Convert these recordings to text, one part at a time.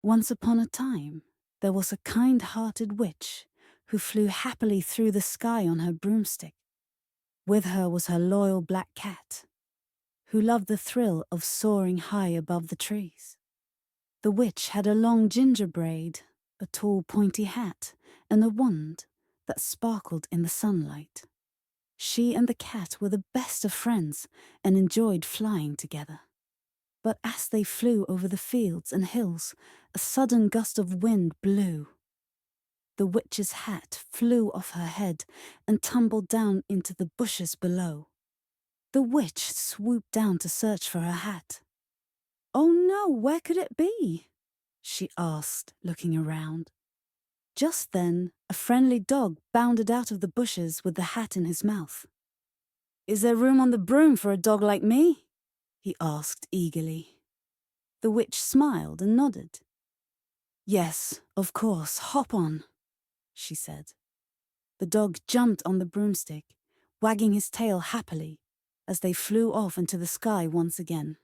Once upon a time, there was a kind-hearted witch who flew happily through the sky on her broomstick. With her was her loyal black cat, who loved the thrill of soaring high above the trees. The witch had a long ginger braid, a tall pointy hat, and a wand that sparkled in the sunlight. She and the cat were the best of friends and enjoyed flying together. But as they flew over the fields and hills, a sudden gust of wind blew. The witch's hat flew off her head and tumbled down into the bushes below. The witch swooped down to search for her hat. "Oh no, where could it be?" she asked, looking around. Just then, a friendly dog bounded out of the bushes with the hat in his mouth. "Is there room on the broom for a dog like me?" he asked eagerly. The witch smiled and nodded. "Yes, of course, hop on," she said. The dog jumped on the broomstick, wagging his tail happily as they flew off into the sky once again.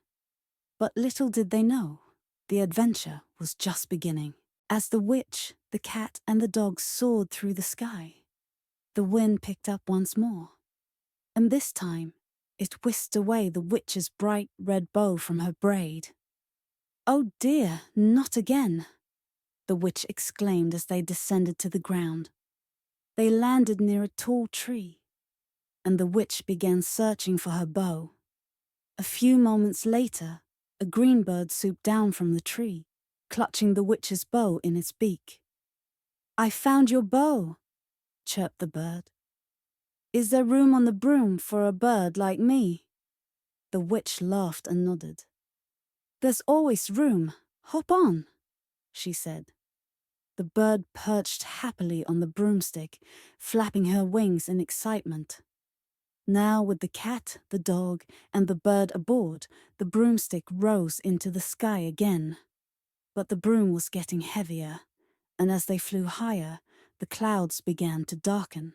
But little did they know, the adventure was just beginning. As the witch, the cat, and the dog soared through the sky, the wind picked up once more, and this time it whisked away the witch's bright red bow from her braid. "Oh dear, not again!" the witch exclaimed as they descended to the ground. They landed near a tall tree, and the witch began searching for her bow. A few moments later, a green bird swooped down from the tree, clutching the witch's bow in its beak. "I found your bow," chirped the bird. "Is there room on the broom for a bird like me?" The witch laughed and nodded. "There's always room. Hop on," she said. The bird perched happily on the broomstick, flapping her wings in excitement. Now, with the cat, the dog, and the bird aboard, the broomstick rose into the sky again. But the broom was getting heavier, and as they flew higher, the clouds began to darken.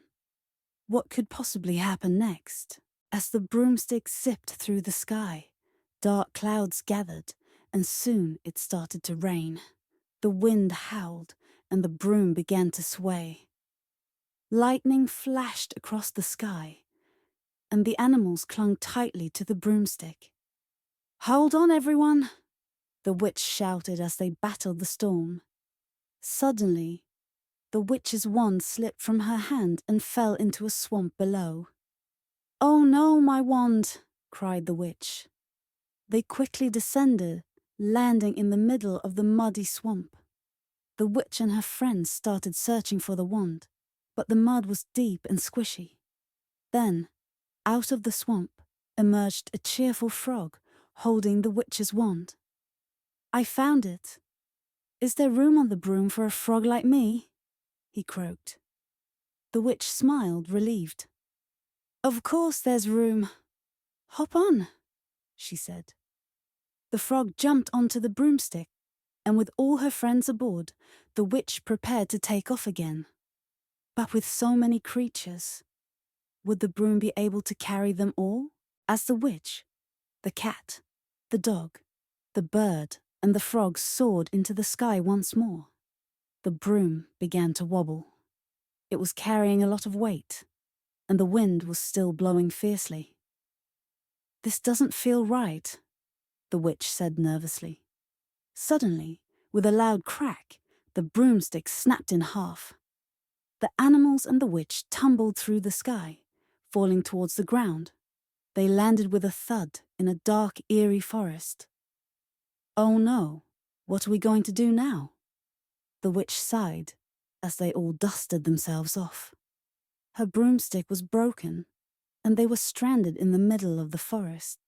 What could possibly happen next? As the broomstick zipped through the sky, dark clouds gathered, and soon it started to rain. The wind howled, and the broom began to sway. Lightning flashed across the sky, and the animals clung tightly to the broomstick. "Hold on, everyone!" the witch shouted as they battled the storm. Suddenly, the witch's wand slipped from her hand and fell into a swamp below. "Oh no, my wand!" cried the witch. They quickly descended, landing in the middle of the muddy swamp. The witch and her friends started searching for the wand, but the mud was deep and squishy. Then, out of the swamp, emerged a cheerful frog, holding the witch's wand. "I found it. Is there room on the broom for a frog like me?" he croaked. The witch smiled, relieved. "Of course there's room. Hop on," she said. The frog jumped onto the broomstick, and with all her friends aboard, the witch prepared to take off again. But with so many creatures, would the broom be able to carry them all? As the witch, the cat, the dog, the bird, and the frog soared into the sky once more, the broom began to wobble. It was carrying a lot of weight, and the wind was still blowing fiercely. "This doesn't feel right," the witch said nervously. Suddenly, with a loud crack, the broomstick snapped in half. The animals and the witch tumbled through the sky, falling towards the ground. They landed with a thud in a dark, eerie forest. "Oh no, what are we going to do now?" the witch sighed as they all dusted themselves off. Her broomstick was broken, and they were stranded in the middle of the forest.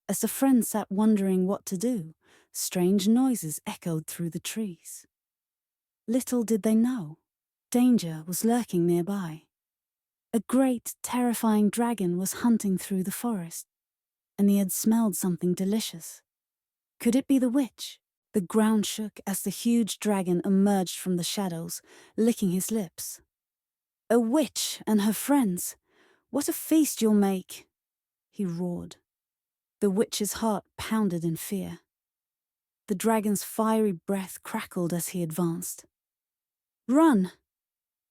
As the friends sat wondering what to do, strange noises echoed through the trees. Little did they know, danger was lurking nearby. A great, terrifying dragon was hunting through the forest, and he had smelled something delicious. Could it be the witch? The ground shook as the huge dragon emerged from the shadows, licking his lips. "A witch and her friends! What a feast you'll make!" he roared. The witch's heart pounded in fear. The dragon's fiery breath crackled as he advanced. "Run!"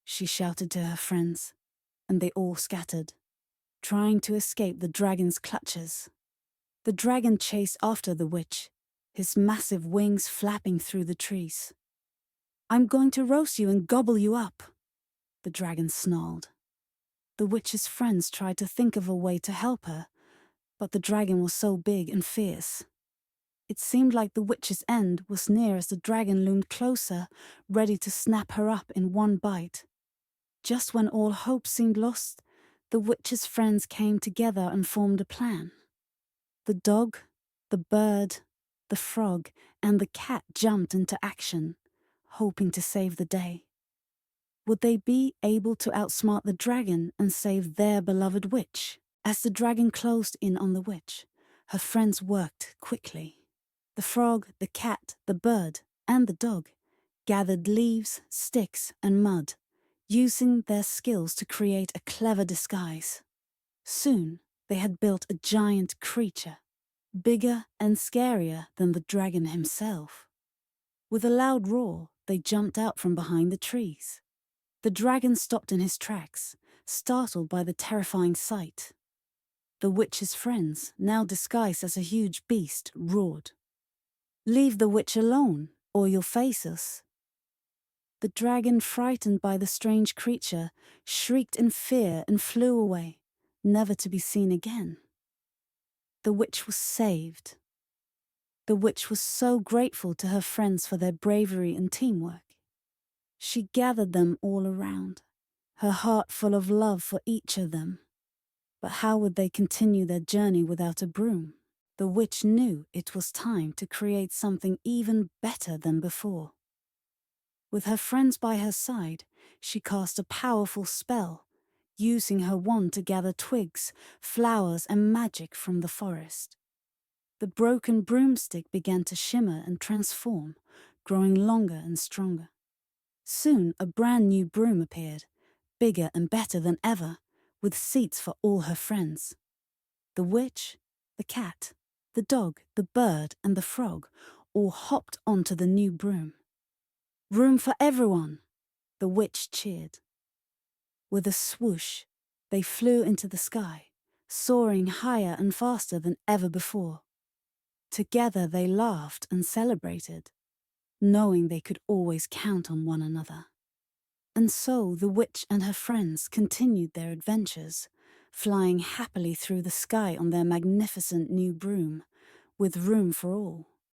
she shouted to her friends, and they all scattered, trying to escape the dragon's clutches. The dragon chased after the witch, his massive wings flapping through the trees. "I'm going to roast you and gobble you up," the dragon snarled. The witch's friends tried to think of a way to help her, but the dragon was so big and fierce. It seemed like the witch's end was near as the dragon loomed closer, ready to snap her up in one bite. Just when all hope seemed lost, the witch's friends came together and formed a plan. The dog, the bird, the frog, and the cat jumped into action, hoping to save the day. Would they be able to outsmart the dragon and save their beloved witch? As the dragon closed in on the witch, her friends worked quickly. The frog, the cat, the bird, and the dog gathered leaves, sticks, and mud, using their skills to create a clever disguise. Soon, they had built a giant creature, bigger and scarier than the dragon himself. With a loud roar, they jumped out from behind the trees. The dragon stopped in his tracks, startled by the terrifying sight. The witch's friends, now disguised as a huge beast, roared, "Leave the witch alone, or you'll face us." The dragon, frightened by the strange creature, shrieked in fear and flew away, never to be seen again. The witch was saved. The witch was so grateful to her friends for their bravery and teamwork. She gathered them all around, her heart full of love for each of them. But how would they continue their journey without a broom? The witch knew it was time to create something even better than before. With her friends by her side, she cast a powerful spell, using her wand to gather twigs, flowers, and magic from the forest. The broken broomstick began to shimmer and transform, growing longer and stronger. Soon a brand new broom appeared, bigger and better than ever, with seats for all her friends. The witch, the cat, the dog, the bird, and the frog all hopped onto the new broom. "Room for everyone!" the witch cheered. With a swoosh, they flew into the sky, soaring higher and faster than ever before. Together they laughed and celebrated, knowing they could always count on one another. And so the witch and her friends continued their adventures, flying happily through the sky on their magnificent new broom, with room for all.